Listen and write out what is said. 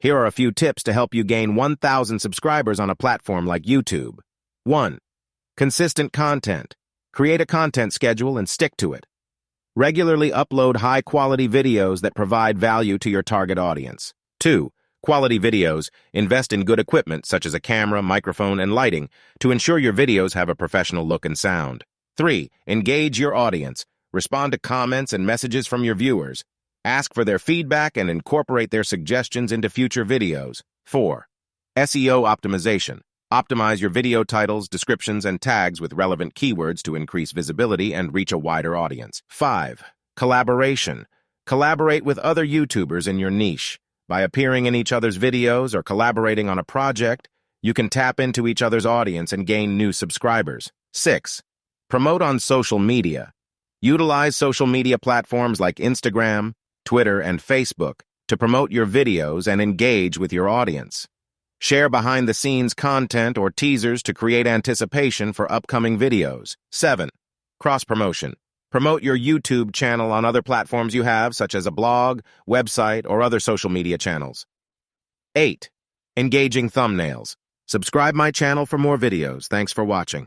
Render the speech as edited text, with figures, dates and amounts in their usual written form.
Here are a few tips to help you gain 1,000 subscribers on a platform like YouTube. 1. Consistent content. Create a content schedule and stick to it. Regularly upload high-quality videos that provide value to your target audience. 2. Quality videos. Invest in good equipment such as a camera, microphone, and lighting to ensure your videos have a professional look and sound. 3. Engage your audience. Respond to comments and messages from your viewers. Ask for their feedback and incorporate their suggestions into future videos. 4. SEO optimization. Optimize your video titles, descriptions, and tags with relevant keywords to increase visibility and reach a wider audience. 5. Collaboration. Collaborate with other YouTubers in your niche. By appearing in each other's videos or collaborating on a project, you can tap into each other's audience and gain new subscribers. 6. Promote on social media. Utilize social media platforms like Instagram, Twitter, and Facebook to promote your videos and engage with your audience. Share behind-the-scenes content or teasers to create anticipation for upcoming videos. 7. Cross-promotion. Promote your YouTube channel on other platforms you have, such as a blog, website, or other social media channels. 8. Engaging thumbnails. Subscribe my channel for more videos. Thanks for watching.